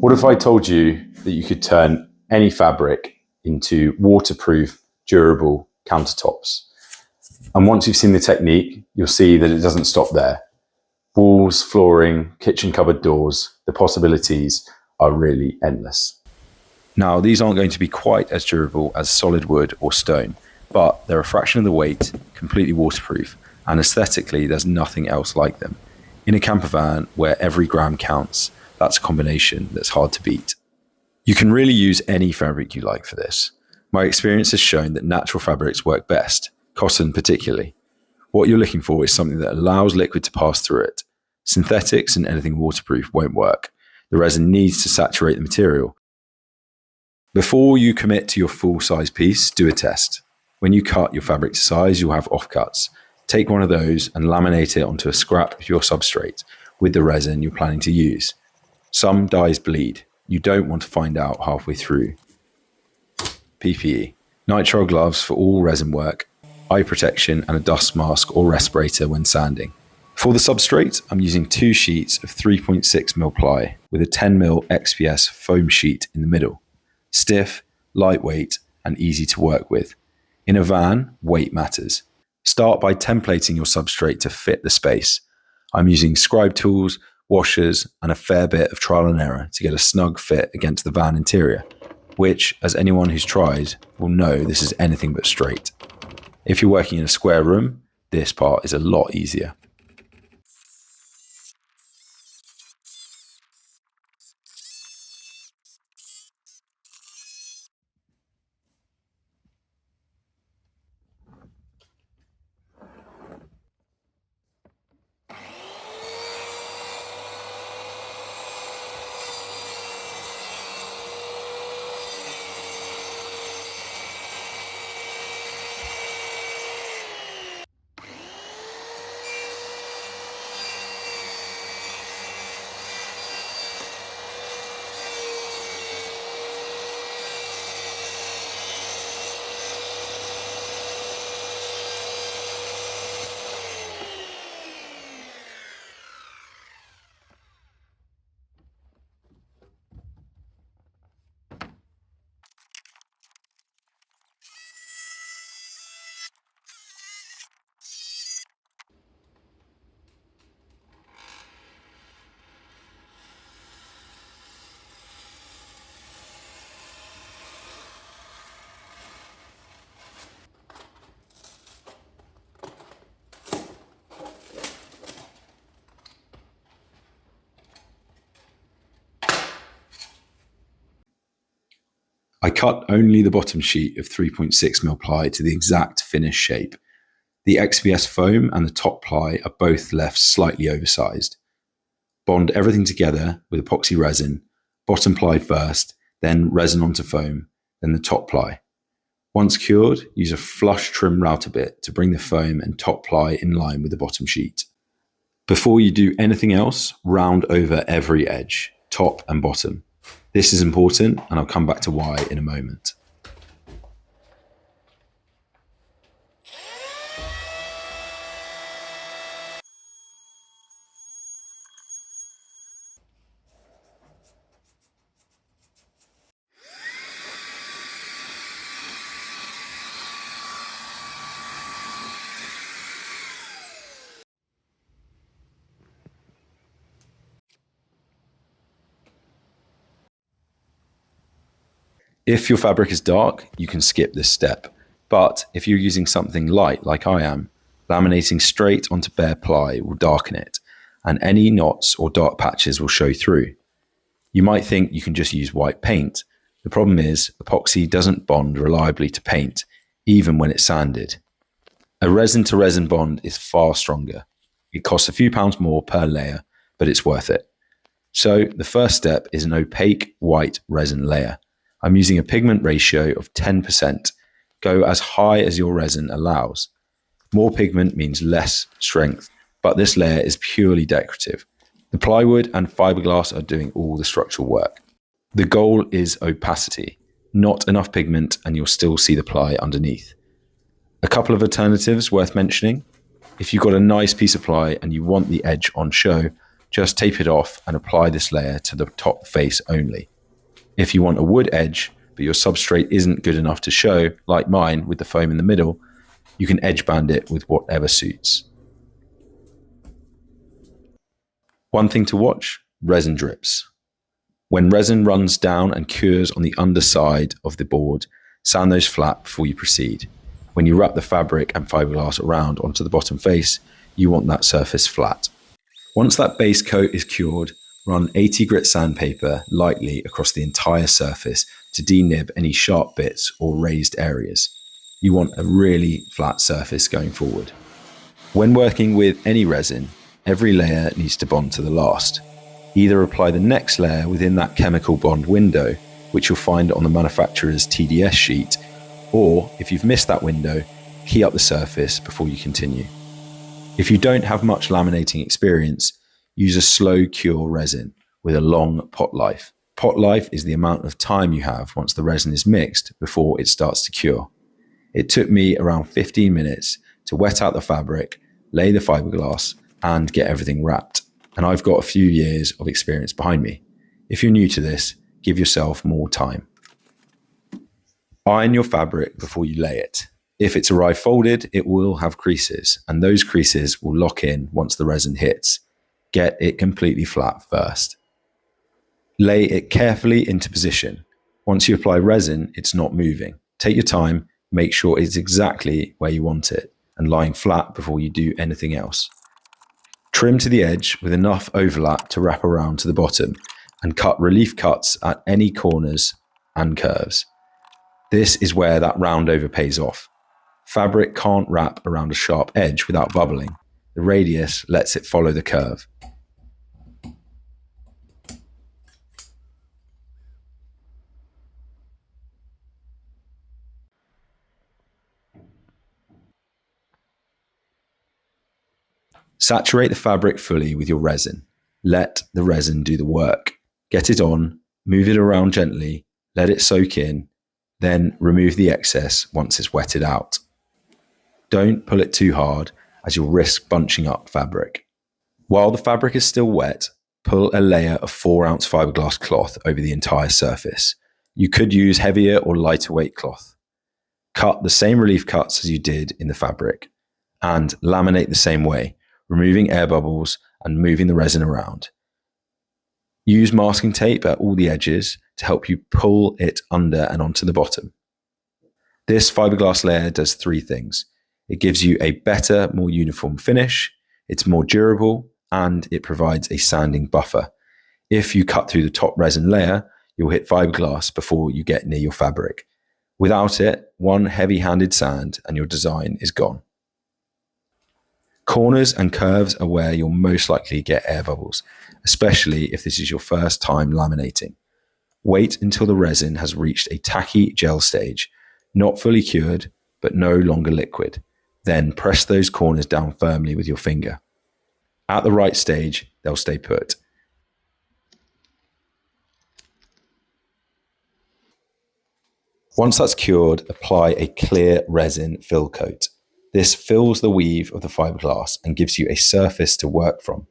What if I told you that you could turn any fabric into waterproof, durable countertops? And once you've seen the technique, you'll see that it doesn't stop there. Walls, flooring, kitchen cupboard doors, the possibilities are really endless. Now, these aren't going to be quite as durable as solid wood or stone, but they're a fraction of the weight, completely waterproof, and aesthetically, there's nothing else like them. In a camper van where every gram counts, that's a combination that's hard to beat. You can really use any fabric you like for this. My experience has shown that natural fabrics work best, cotton particularly. What you're looking for is something that allows liquid to pass through it. Synthetics and anything waterproof won't work. The resin needs to saturate the material. Before you commit to your full-size piece, do a test. When you cut your fabric to size, you'll have offcuts. Take one of those and laminate it onto a scrap of your substrate with the resin you're planning to use. Some dyes bleed. You don't want to find out halfway through. PPE. Nitrile gloves for all resin work, eye protection and a dust mask or respirator when sanding. For the substrate, I'm using 2 sheets of 3.6mm ply with a 10mm XPS foam sheet in the middle. Stiff, lightweight and easy to work with. In a van, weight matters. Start by templating your substrate to fit the space. I'm using scribe tools, washers and a fair bit of trial and error to get a snug fit against the van interior, which, as anyone who's tried will know, this is anything but straight. If you're working in a square room, this part is a lot easier. I cut only the bottom sheet of 3.6mm ply to the exact finished shape. The XPS foam and the top ply are both left slightly oversized. Bond everything together with epoxy resin, bottom ply first, then resin onto foam, then the top ply. Once cured, use a flush trim router bit to bring the foam and top ply in line with the bottom sheet. Before you do anything else, round over every edge, top and bottom. This is important, and I'll come back to why in a moment. If your fabric is dark, you can skip this step. But if you're using something light like I am, laminating straight onto bare ply will darken it, and any knots or dark patches will show through. You might think you can just use white paint. The problem is epoxy doesn't bond reliably to paint, even when it's sanded. A resin to resin bond is far stronger. It costs a few pounds more per layer, but it's worth it. So the first step is an opaque white resin layer. I'm using a pigment ratio of 10%. Go as high as your resin allows. More pigment means less strength, but this layer is purely decorative. The plywood and fibreglass are doing all the structural work. The goal is opacity, not enough pigment, and you'll still see the ply underneath. A couple of alternatives worth mentioning. If you've got a nice piece of ply and you want the edge on show, just tape it off and apply this layer to the top face only. If you want a wood edge, but your substrate isn't good enough to show, like mine with the foam in the middle, you can edge band it with whatever suits. One thing to watch, resin drips. When resin runs down and cures on the underside of the board, sand those flat before you proceed. When you wrap the fabric and fiberglass around onto the bottom face, you want that surface flat. Once that base coat is cured, run 80 grit sandpaper lightly across the entire surface to denib any sharp bits or raised areas. You want a really flat surface going forward. When working with any resin, every layer needs to bond to the last. Either apply the next layer within that chemical bond window, which you'll find on the manufacturer's TDS sheet, or if you've missed that window, key up the surface before you continue. If you don't have much laminating experience, use a slow cure resin with a long pot life. Pot life is the amount of time you have once the resin is mixed before it starts to cure. It took me around 15 minutes to wet out the fabric, lay the fiberglass, and get everything wrapped. And I've got a few years of experience behind me. If you're new to this, give yourself more time. Iron your fabric before you lay it. If it's arrived folded, it will have creases, and those creases will lock in once the resin hits. Get it completely flat first. Lay it carefully into position. Once you apply resin, it's not moving. Take your time, make sure it's exactly where you want it, and lying flat before you do anything else. Trim to the edge with enough overlap to wrap around to the bottom, and cut relief cuts at any corners and curves. This is where that round over pays off. Fabric can't wrap around a sharp edge without bubbling. The radius lets it follow the curve. Saturate the fabric fully with your resin. Let the resin do the work. Get it on, move it around gently, let it soak in, then remove the excess once it's wetted out. Don't pull it too hard as you'll risk bunching up fabric. While the fabric is still wet, pull a layer of 4-ounce fiberglass cloth over the entire surface. You could use heavier or lighter weight cloth. Cut the same relief cuts as you did in the fabric, and laminate the same way, removing air bubbles and moving the resin around. Use masking tape at all the edges to help you pull it under and onto the bottom. This fiberglass layer does 3 things. It gives you a better, more uniform finish, it's more durable, and it provides a sanding buffer. If you cut through the top resin layer, you'll hit fiberglass before you get near your fabric. Without it, one heavy-handed sand and your design is gone. Corners and curves are where you'll most likely get air bubbles, especially if this is your first time laminating. Wait until the resin has reached a tacky gel stage, not fully cured, but no longer liquid. Then press those corners down firmly with your finger. At the right stage, they'll stay put. Once that's cured, apply a clear resin fill coat. This fills the weave of the fiberglass and gives you a surface to work from.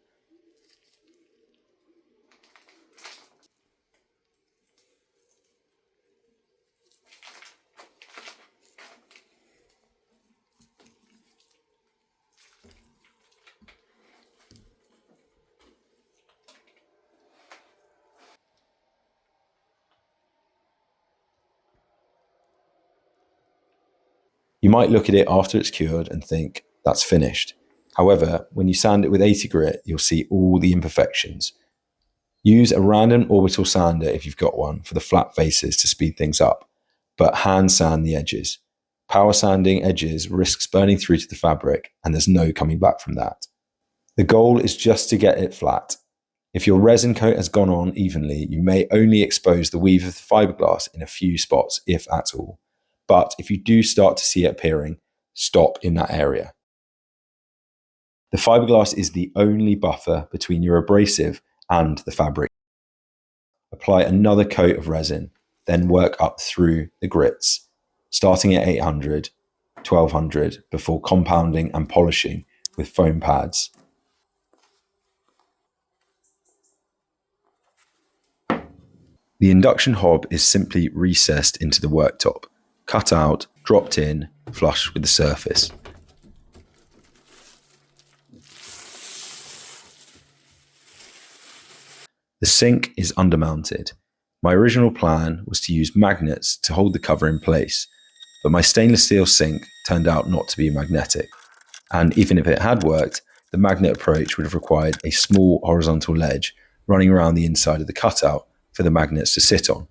You might look at it after it's cured and think, that's finished. However, when you sand it with 80 grit, you'll see all the imperfections. Use a random orbital sander if you've got one for the flat faces to speed things up, but hand sand the edges. Power sanding edges risks burning through to the fabric, and there's no coming back from that. The goal is just to get it flat. If your resin coat has gone on evenly, you may only expose the weave of the fiberglass in a few spots, if at all. But if you do start to see it appearing, stop in that area. The fiberglass is the only buffer between your abrasive and the fabric. Apply another coat of resin, then work up through the grits, starting at 800, 1200 before compounding and polishing with foam pads. The induction hob is simply recessed into the worktop, cut out, dropped in, flush with the surface. The sink is undermounted. My original plan was to use magnets to hold the cover in place, but my stainless steel sink turned out not to be magnetic. And even if it had worked, the magnet approach would have required a small horizontal ledge running around the inside of the cutout for the magnets to sit on.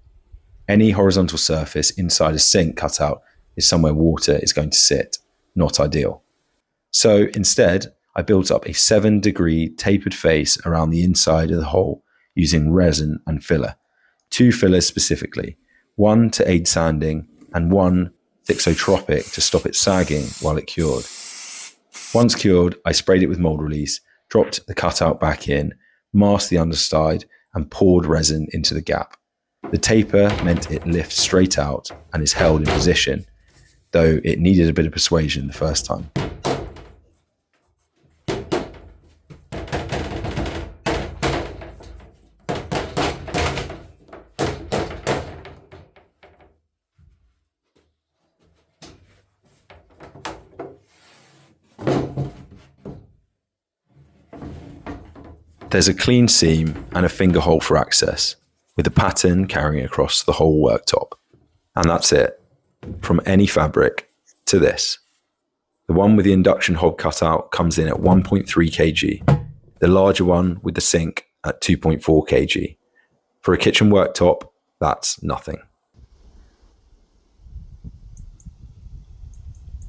Any horizontal surface inside a sink cutout is somewhere water is going to sit, not ideal. So instead, I built up a 7-degree tapered face around the inside of the hole using resin and filler. 2 fillers specifically, one to aid sanding and one thixotropic to stop it sagging while it cured. Once cured, I sprayed it with mold release, dropped the cutout back in, masked the underside and poured resin into the gap. The taper meant it lifts straight out and is held in position, though it needed a bit of persuasion the first time. There's a clean seam and a finger hole for access, with a pattern carrying across the whole worktop. And that's it, from any fabric to this. The one with the induction hob cutout comes in at 1.3 kg, the larger one with the sink at 2.4 kg. For a kitchen worktop, that's nothing.